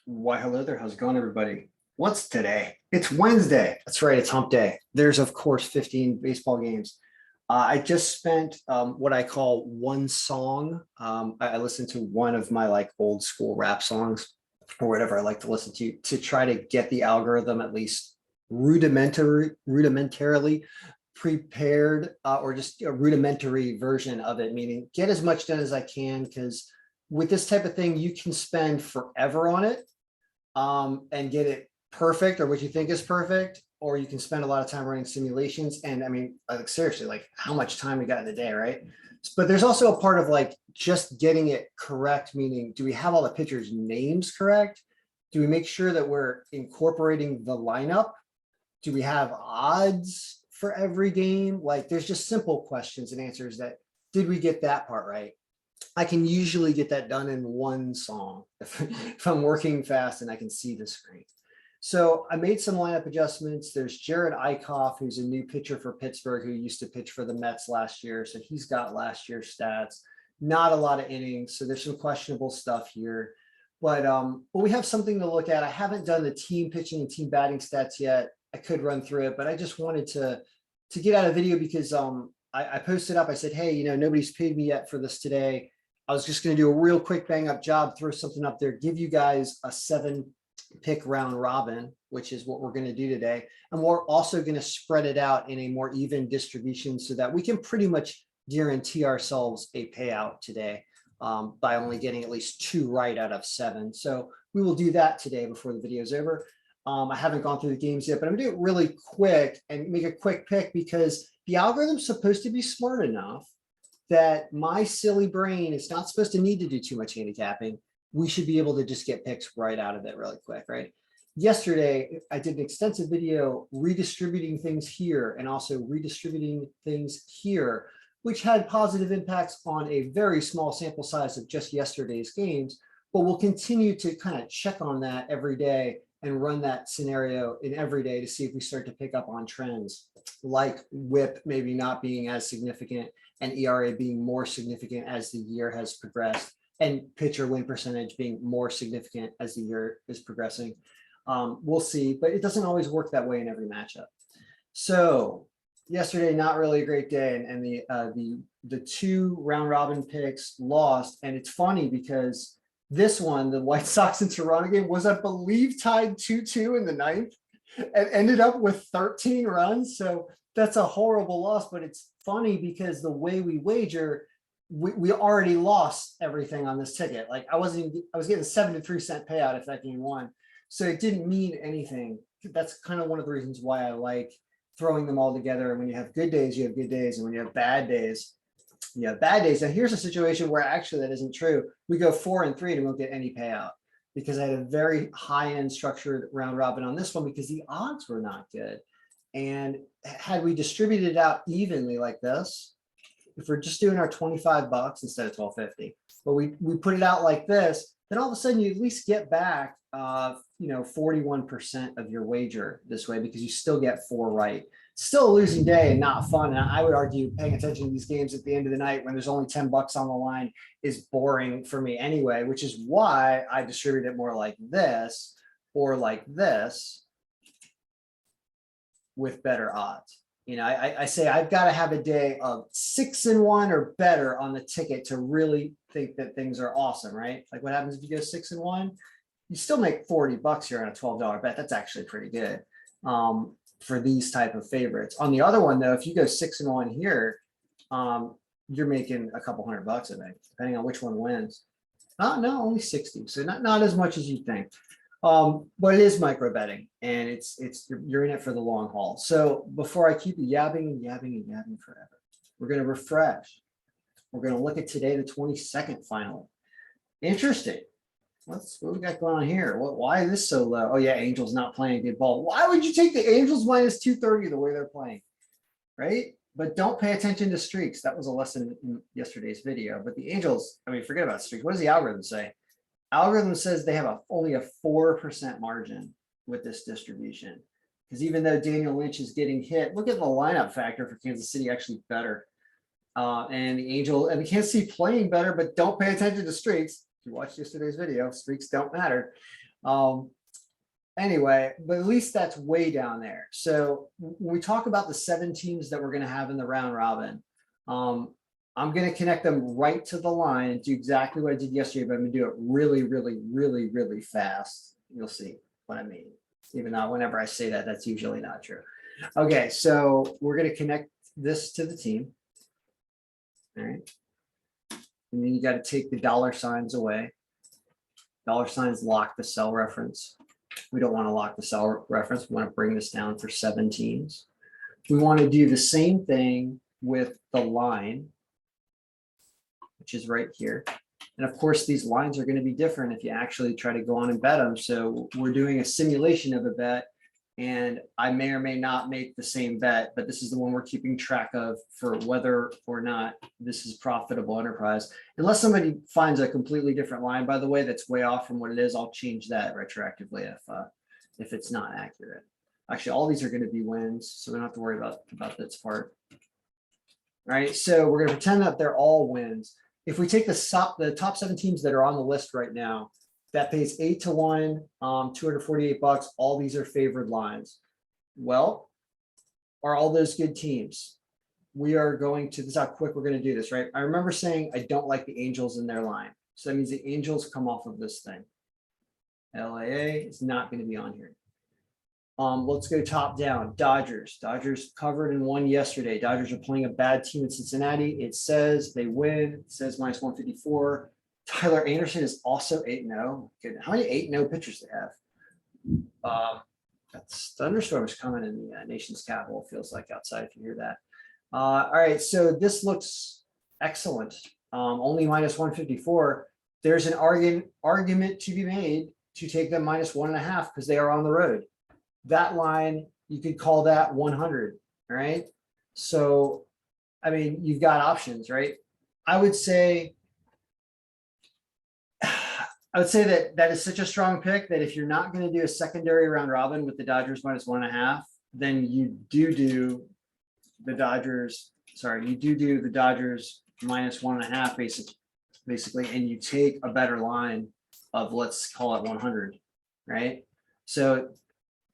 Why, hello there. How's it going, everybody? What's today? It's Wednesday. That's right. It's hump day. There's, of course, 15 baseball games. I just spent what I call one song. I listened to one of my old school rap songs or whatever I like to listen to try to get the algorithm at least rudimentarily prepared or just a rudimentary version of it, meaning get as much done as I can because with this type of thing, you can spend forever on it and get it perfect or what you think is perfect, or you can spend a lot of time running simulations. And I mean, seriously, how much time we got in the day, right? But there's also a part of just getting it correct, meaning do we have all the pitchers' names correct? Do we make sure that we're incorporating the lineup? Do we have odds for every game? There's just simple questions and answers that did we get that part right? I can usually get that done in one song if I'm working fast and I can see the screen. So I made some lineup adjustments. There's Jared Eichhoff, who's a new pitcher for Pittsburgh, who used to pitch for the Mets last year. So he's got last year's stats, not a lot of innings. So there's some questionable stuff here, but we have something to look at. I haven't done the team pitching and team batting stats yet. I could run through it, but I just wanted to get out a video because I posted up, I said, hey, nobody's paid me yet for this today. I was just going to do a real quick bang up job, throw something up there, give you guys a 7-pick round robin, which is what we're going to do today. And we're also going to spread it out in a more even distribution so that we can pretty much guarantee ourselves a payout today by only getting at least 2 right out of 7. So we will do that today before the video is over. I haven't gone through the games yet, but I'm going to do it really quick and make a quick pick because the algorithm's supposed to be smart enough that my silly brain is not supposed to need to do too much handicapping. We should be able to just get picks right out of it really quick, right? Yesterday, I did an extensive video redistributing things here and also redistributing things here, which had positive impacts on a very small sample size of just yesterday's games, but we'll continue to kind of check on that every day and run that scenario in every day to see if we start to pick up on trends like WHIP maybe not being as significant and ERA being more significant as the year has progressed, and pitcher win percentage being more significant as the year is progressing. We'll see, but it doesn't always work that way in every matchup. So yesterday, not really a great day, and the 2 round robin picks lost, and it's funny because this one, the White Sox and Toronto game, was, I believe, tied 2-2 in the 9th and ended up with 13 runs. So that's a horrible loss, but it's funny because the way we wager, we already lost everything on this ticket. I was getting a 73-cent payout if that game won. So it didn't mean anything. That's kind of one of the reasons why I like throwing them all together. And when you have good days, you have good days. And when you have bad days, you have bad days. Now here's a situation where actually that isn't true. We go 4 and 3 and we won't get any payout because I had a very high-end structured round robin on this one because the odds were not good. And had we distributed it out evenly like this, if we're just doing our 25 bucks instead of 12.50, but we put it out like this, then all of a sudden you at least get back 41% of your wager this way because you still get 4 right. Still a losing day and not fun. And I would argue paying attention to these games at the end of the night when there's only 10 bucks on the line is boring for me anyway, which is why I distribute it more like this or like this with better odds. I say I've got to have a day of 6-1 or better on the ticket to really think that things are awesome, right? Like what happens if you go 6-1? You still make 40 bucks here on a $12 bet. That's actually pretty good for these type of favorites. On the other one though, if you go 6-1 here, you're making a couple $100 bucks, I think, depending on which one wins. No, only 60. So not as much as you think. But it is micro betting and you're in it for the long haul. So before I keep yabbing and yabbing and yabbing forever, we're going to refresh. We're going to look at today, the 22nd finally. Interesting. What we got going on here? Why is this so low? Oh yeah, Angels not playing good ball. Why would you take the Angels minus 230 the way they're playing? Right? But don't pay attention to streaks. That was a lesson in yesterday's video. But the Angels, forget about streaks. What does the algorithm say? Algorithm says they have only a 4% margin with this distribution. Because even though Daniel Lynch is getting hit, look at the lineup factor for Kansas City actually better. And the Angel and the Kansas City playing better, but don't pay attention to streaks. If you watched yesterday's video, streaks don't matter. Anyway, but at least that's way down there. So when we talk about the 7 teams that we're going to have in the round robin, I'm going to connect them right to the line and do exactly what I did yesterday, but I'm going to do it really, really, really, really fast. You'll see what I mean. Even though whenever I say that, that's usually not true. Okay, so we're going to connect this to the team. All right. And then you got to take the dollar signs away. Dollar signs lock the cell reference. We don't want to lock the cell reference. We want to bring this down for 7 teams. We want to do the same thing with the line, which is right here. And of course, these lines are going to be different if you actually try to go on and bet them. So we're doing a simulation of a bet, and I may or may not make the same bet, but this is the one we're keeping track of for whether or not this is profitable enterprise. Unless somebody finds a completely different line, by the way, that's way off from what it is, I'll change that retroactively if it's not accurate. Actually, all these are going to be wins, so we don't have to worry about this part. All right, so we're going to pretend that they're all wins. If we take the top 7 teams that are on the list right now, that pays 8-1, $248. All these are favored lines. Well, are all those good teams? We are going to, this is how quick we're going to do this, right? I remember saying I don't like the Angels in their line. So that means the Angels come off of this thing. LAA is not going to be on here. Let's go top down. Dodgers. Dodgers covered and won yesterday. Dodgers are playing a bad team in Cincinnati. It says they win. It says -154. Tyler Anderson is also 8-0. How many 8-0 pitchers they have? That's thunderstorms coming in the nation's capital, feels like outside if you hear that. All right, so this looks excellent. Only -154. There's an argument to be made to take them -1.5 because they are on the road. That line, you could call that 100, all right? So, I mean, you've got options, right? I would say that is such a strong pick that if you're not going to do a secondary round robin with the Dodgers -1.5, then you do the Dodgers. Sorry, you do the Dodgers -1.5 basically, and you take a better line of, let's call it 100, right? So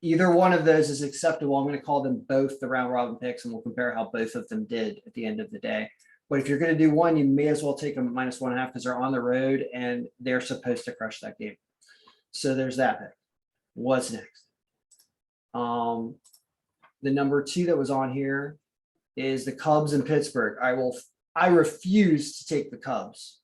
either one of those is acceptable. I'm going to call them both the round robin picks, and we'll compare how both of them did at the end of the day. But if you're going to do one, you may as well take them -1.5 because they're on the road and they're supposed to crush that game. So there's that pick. What's next? The number 2 that was on here is the Cubs in Pittsburgh. I refuse to take the Cubs.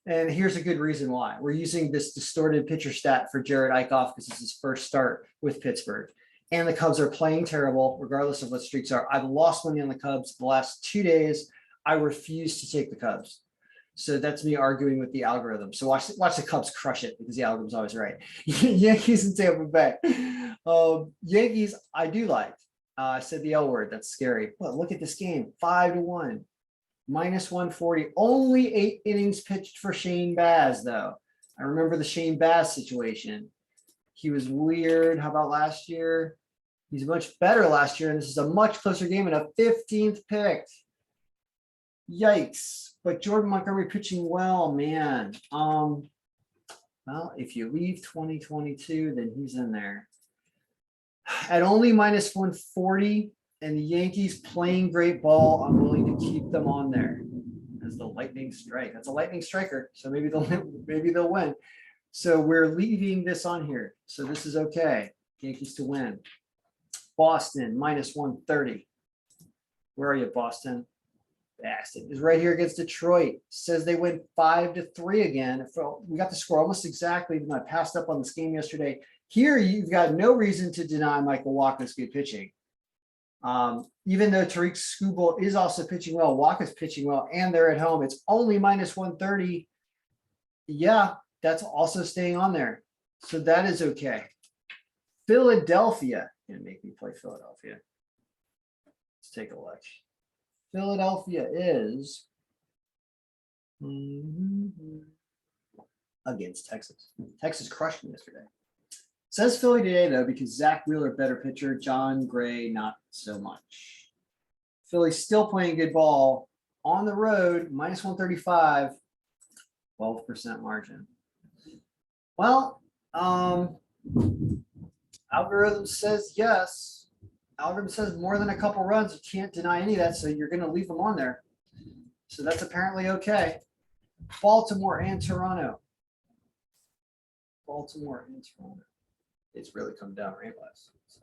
And here's a good reason why. We're using this distorted pitcher stat for Jared Eichhoff because it's his first start with Pittsburgh. And the Cubs are playing terrible, regardless of what streaks are. I've lost money on the Cubs the last 2 days. I refuse to take the Cubs. So that's me arguing with the algorithm. So watch the Cubs crush it because the algorithm's always right. Yankees and Tampa Bay. Yankees, I do like. I said the L word. That's scary. But look at this game. 5-1. -140. Only 8 innings pitched for Shane Baz, though. I remember the Shane Baz situation. He was weird. How about last year? He's much better last year, and this is a much closer game and a 15th pick. Yikes. But Jordan Montgomery pitching well, man. Well, if you leave 2022, then he's in there. At only -140 and the Yankees playing great ball, I'm willing to keep them on there as the lightning strike. That's a lightning striker, so maybe they'll win. So we're leaving this on here. So this is okay. Yankees to win. Boston -130. Where are you, Boston? Bastard is right here against Detroit. Says they win 5-3 again. We got the score almost exactly when I passed up on this game yesterday. Here, you've got no reason to deny Michael Wacha's good pitching. Even though Tariq Skubal is also pitching well, Wacha's pitching well, and they're at home. It's only -130. Yeah, that's also staying on there. So that is okay. Philadelphia. Gonna make me play Philadelphia. Let's take a look. Philadelphia is against Texas. Texas crushed them yesterday. Says Philly today, though, because Zach Wheeler, better pitcher. John Gray, not so much. Philly's still playing good ball on the road, -135, 12% margin. Well, Um, algorithm says yes. Algorithm says more than a couple runs. You can't deny any of that, so you're going to leave them on there. So that's apparently okay. Baltimore and Toronto. Baltimore and Toronto. It's really come down rain-wise. So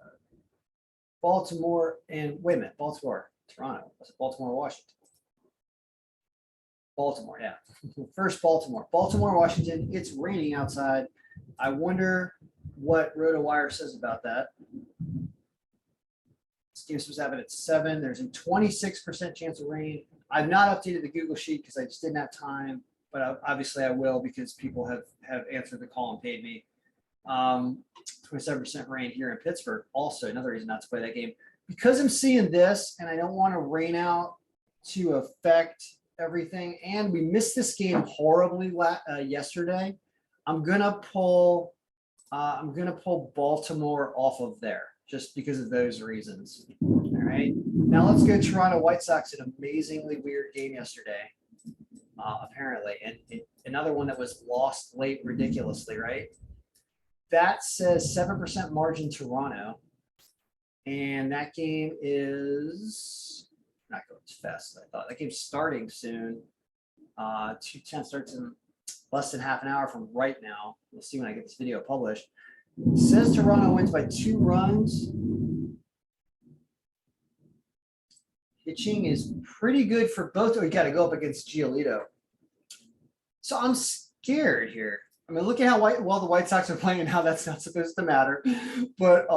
Baltimore and wait a minute, Baltimore, Toronto. Was it Baltimore, Washington? Baltimore, yeah. First Baltimore. Baltimore, Washington. It's raining outside. I wonder what RotoWire says about that. This game's supposed to happen at 7. There's a 26% chance of rain. I've not updated the Google Sheet because I just didn't have time, but obviously I will because people have answered the call and paid me. 27% rain here in Pittsburgh. Also, another reason not to play that game. Because I'm seeing this and I don't want to rain out to affect everything, and we missed this game horribly yesterday, I'm gonna pull Baltimore off of there just because of those reasons. All right, now let's go Toronto White Sox. An amazingly weird game yesterday, apparently, and another one that was lost late ridiculously, right? That says 7% margin Toronto, and that game is not going as fast as I thought. That game's starting soon. 2:10 starts in less than half an hour from right now. We'll see when I get this video published. It says Toronto wins by 2 runs. Pitching is pretty good for both. We got to go up against Giolito. So I'm scared here. I mean, look at how well the White Sox are playing and how that's not supposed to matter. But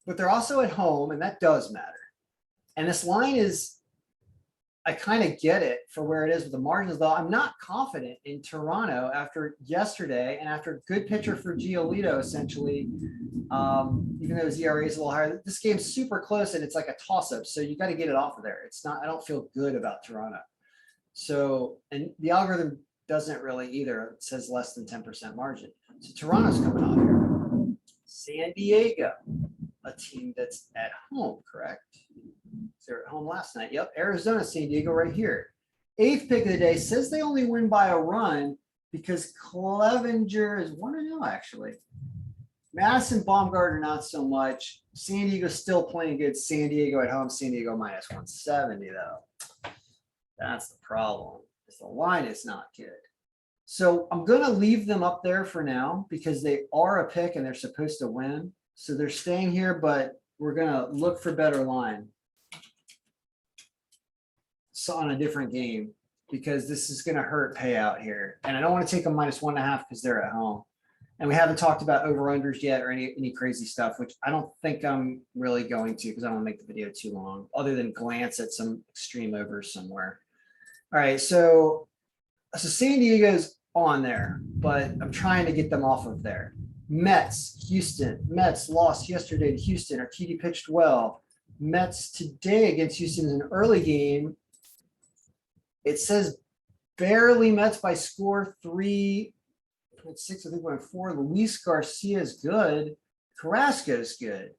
they're also at home, and that does matter. And this line is, I kind of get it for where it is with the margins, though I'm not confident in Toronto after yesterday and after a good pitcher for Giolito, essentially, even though his ERA is a little higher. This game's super close, and it's like a toss-up, so you got to get it off of there. It's not, I don't feel good about Toronto. So, and the algorithm doesn't really either. It says less than 10% margin. So Toronto's coming out here. San Diego, a team that's at home, correct? They were at home last night. Yep, Arizona, San Diego right here. 8th pick of the day says they only win by a run because Clevenger is 1-0 actually. Madison, Baumgartner not so much. San Diego's still playing good. San Diego at home. San Diego minus 170 though. That's the problem. The line is not good. So I'm going to leave them up there for now because they are a pick and they're supposed to win. So they're staying here, but we're going to look for better line. So on a different game because this is going to hurt payout here. And I don't want to take them minus 1.5 because they're at home. And we haven't talked about over-unders yet or any crazy stuff, which I don't think I'm really going to because I don't want to make the video too long, other than glance at some extreme overs somewhere. All right, so San Diego's on there, but I'm trying to get them off of there. Mets, Houston. Mets lost yesterday to Houston. Urquidy pitched well. Mets today against Houston is an early game. It says barely Mets by score 3.6, I think 1.4. Luis Garcia is good. Carrasco's good.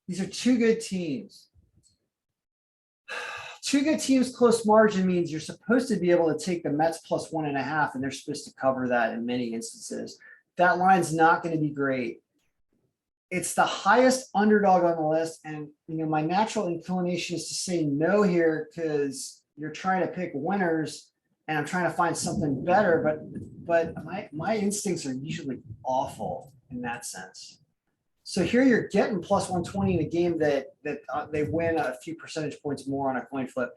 These are 2 good teams. 2 good teams, close margin means you're supposed to be able to take the Mets plus 1.5, and they're supposed to cover that in many instances. That line's not going to be great. It's the highest underdog on the list, and my natural inclination is to say no here because you're trying to pick winners, and I'm trying to find something better. But my instincts are usually awful in that sense. So here you're getting plus 120 in a game that they win a few percentage points more on a coin flip.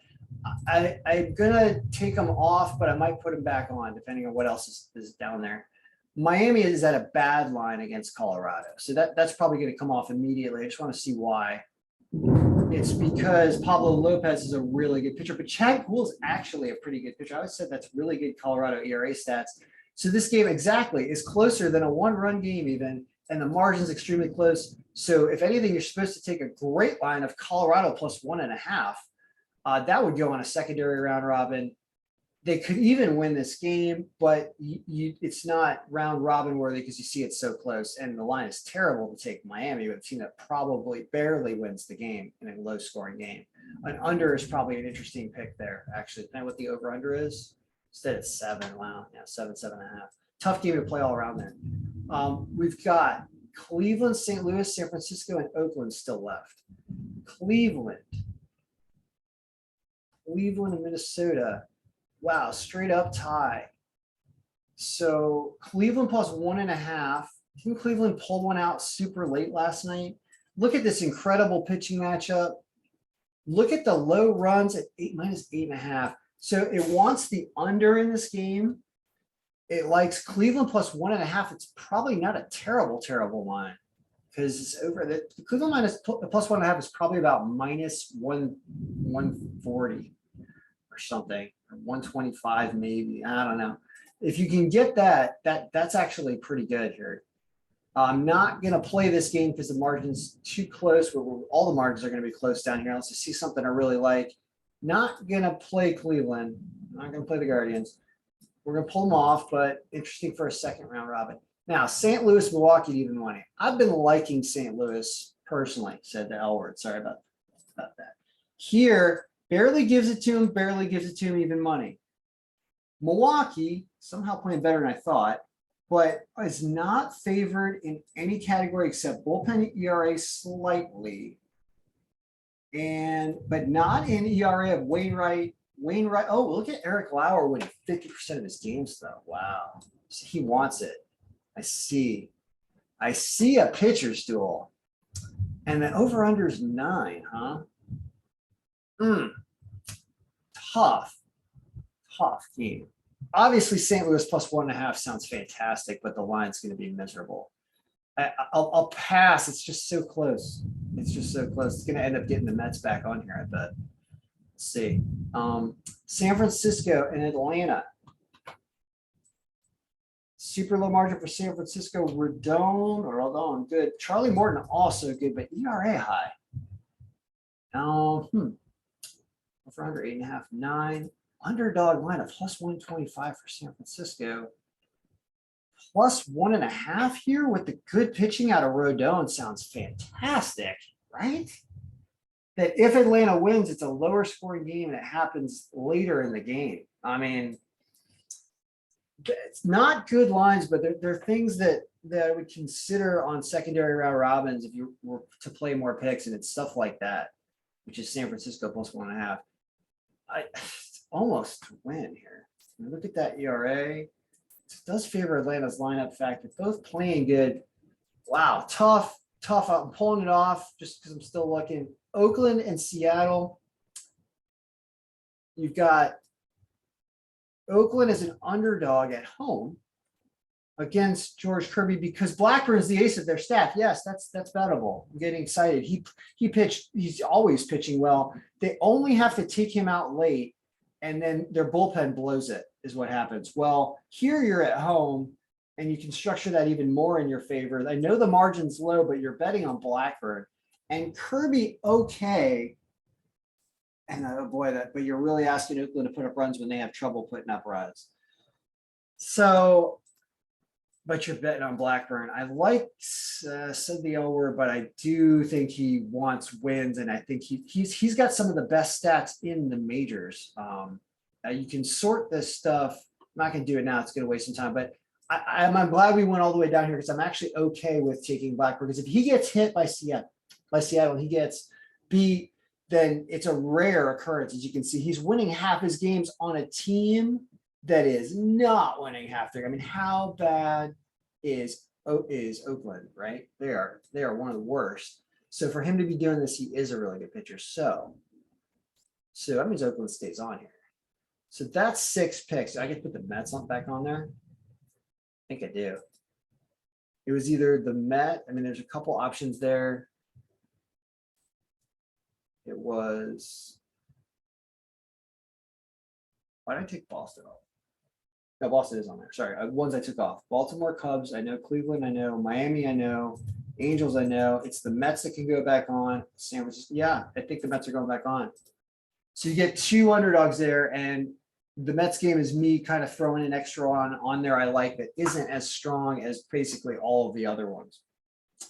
I'm gonna take them off, but I might put them back on depending on what else is down there. Miami is at a bad line against Colorado, so that's probably going to come off immediately. I just want to see why. It's because Pablo Lopez is a really good pitcher, but Chad Kuhl is actually a pretty good pitcher. I always said that's really good Colorado ERA stats. So this game exactly is closer than a 1-run game even, and the margin's extremely close. So if anything, you're supposed to take a great line of Colorado plus 1.5. That would go on a secondary round robin. They could even win this game, but it's not round robin worthy because you see it's so close. And the line is terrible to take Miami with a team that probably barely wins the game in a low scoring game. An under is probably an interesting pick there, actually. Know what the over under is? Instead it's 7. Wow. Yeah, 7.5. Tough game to play all around there. We've got Cleveland, St. Louis, San Francisco, and Oakland still left. Cleveland and Minnesota. Wow, straight up tie. So Cleveland plus 1.5. I think Cleveland pulled one out super late last night. Look at this incredible pitching matchup. Look at the low runs at -8.5. So it wants the under in this game. It likes Cleveland plus 1.5. It's probably not a terrible line because it's over the Cleveland minus plus 1.5 is probably about -140 or something, or 125 maybe. I don't know. If you can get that's actually pretty good here. I'm not going to play this game because the margin's too close. All the margins are going to be close down here. Let's just see something I really like. Not going to play Cleveland. Not going to play the Guardians. We're going to pull them off, but interesting for a second round robin. Now, St. Louis, Milwaukee, even money. I've been liking St. Louis personally, said the L word. Sorry about that. Here, barely gives it to him, even money. Milwaukee, somehow playing better than I thought, but is not favored in any category except bullpen ERA slightly, but not in ERA of Wainwright. Oh, look at Eric Lauer winning 50% of his games, though. Wow, he wants it. I see a pitcher's duel, and the over/under is 9, huh? Tough game. Obviously, St. Louis plus 1.5 sounds fantastic, but the line's going to be miserable. I'll pass. It's just so close. It's going to end up getting the Mets back on here, I bet. Let's see. San Francisco and Atlanta. Super low margin for San Francisco. Rodon, good. Charlie Morton also good, but ERA high. Over under 8.5, 9. Underdog line of plus 125 for San Francisco. Plus 1.5 here with the good pitching out of Rodon sounds fantastic, right? That if Atlanta wins, it's a lower scoring game and it happens later in the game. I mean, it's not good lines, but they're things that I would consider on secondary round robins if you were to play more picks, and it's stuff like that, which is San Francisco plus 1.5. Almost win here. Look at that ERA. It does favor Atlanta's lineup factor. Both playing good. Wow, tough. I'm pulling it off just because I'm still looking. Oakland and Seattle. You've got Oakland as an underdog at home against George Kirby because Blackburn's the ace of their staff. Yes, that's bettable. I'm getting excited. He pitched. He's always pitching well. They only have to take him out late, and then their bullpen blows it, is what happens. Well, here you're at home, and you can structure that even more in your favor. I know the margin's low, but you're betting on Blackburn. And Kirby, okay. And oh boy, but you're really asking Oakland to put up runs when they have trouble putting up runs. So, but you're betting on Blackburn. I like said the L word, but I do think he wants wins, and I think he's got some of the best stats in the majors. You can sort this stuff. I'm not going to do it now; it's going to waste some time. But I'm glad we went all the way down here because I'm actually okay with taking Blackburn, because if he gets hit by Seattle, and he gets beat, then it's a rare occurrence. As you can see, he's winning half his games on a team that is not winning half their. I mean, how bad is Oakland, right? They are one of the worst. So for him to be doing this, he is a really good pitcher. So that means Oakland stays on here. So that's 6 picks. I get to put the Mets back on there. I think I do. It was either the Met. I mean, there's a couple options there. It was. Why did I take Boston off? No, Boston is on there. Sorry, ones I took off. Baltimore Cubs, I know. Cleveland, I know. Miami, I know. Angels, I know. It's the Mets that can go back on. San Francisco, yeah, I think the Mets are going back on. So you get 2 underdogs there, and the Mets game is me kind of throwing an extra on there I like that isn't as strong as basically all of the other ones.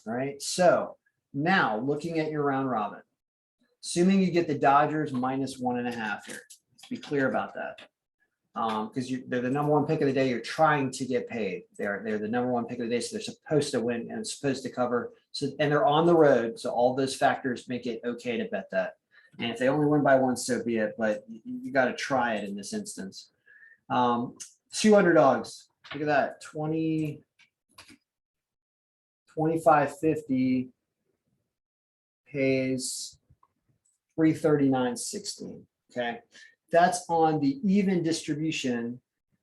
All right, so now looking at your round robin, assuming you get the Dodgers minus 1.5 here. Let's be clear about that. because they're the number one pick of the day. You're trying to get paid. They're the number one pick of the day, so they're supposed to win and supposed to cover. So and they're on the road, so all those factors make it okay to bet that. And if they only win by one, so be it. But you got to try it in this instance. 2 underdogs. Look at that. 25.50 pays 339.16. Okay. That's on the even distribution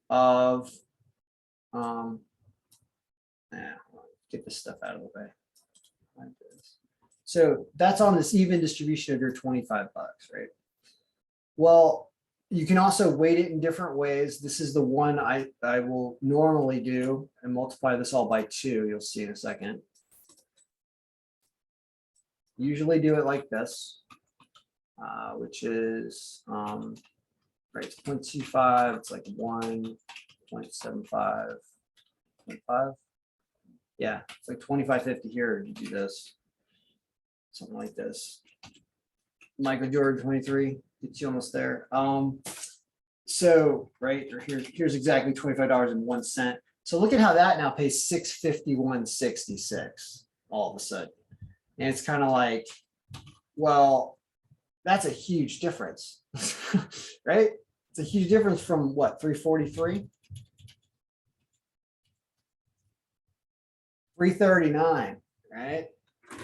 of get this stuff out of the way. Like this. So that's on this even distribution of your 25 bucks, right? Well, you can also weight it in different ways. This is the one I will normally do and multiply this all by 2. You'll see in a second. Usually do it like this, which is right, it's 0.25, it's like 1.75, 0.5. Yeah, it's like 25.50 here to do this. Something like this. Michael Jordan 23 gets you almost there. So right here's exactly $25.01. So look at how that now pays $651.66 all of a sudden. And it's kind of like, well, that's a huge difference, right? It's a huge difference from what, 343? 339, right?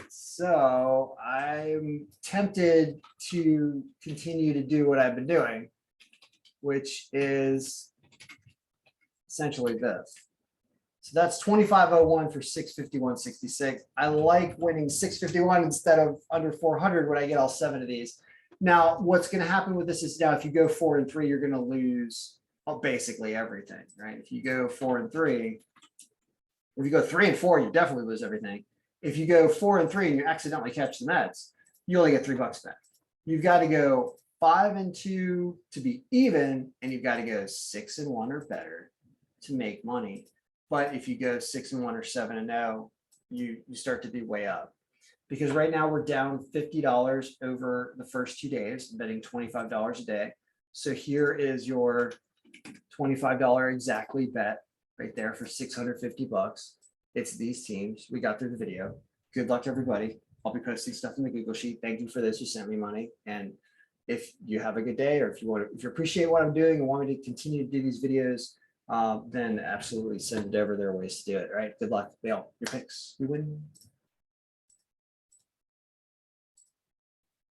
So I'm tempted to continue to do what I've been doing, which is essentially this. So that's 25.01 for 651.66. I like winning 651 instead of under 400 when I get all 7 of these. Now, what's going to happen with this is now if you go 4 and 3, you're going to lose basically everything, right? If you go 4 and 3, if you go 3 and 4, you definitely lose everything. If you go 4 and 3 and you accidentally catch the Mets, you only get $3 back. You've got to go 5 and 2 to be even, and you've got to go 6 and 1 or better to make money. But if you go 6 and 1 or 7 and 0, you start to be way up. Because right now we're down $50 over the first 2 days, betting $25 a day. So here is your $25 exactly bet right there for 650 bucks. It's these teams. We got through the video. Good luck, everybody. I'll be posting stuff in the Google Sheet. Thank you for this. You sent me money. And if you have a good day, or if you appreciate what I'm doing and want me to continue to do these videos, then absolutely send it over. There are ways to do it. Right. Good luck. Your picks. We win.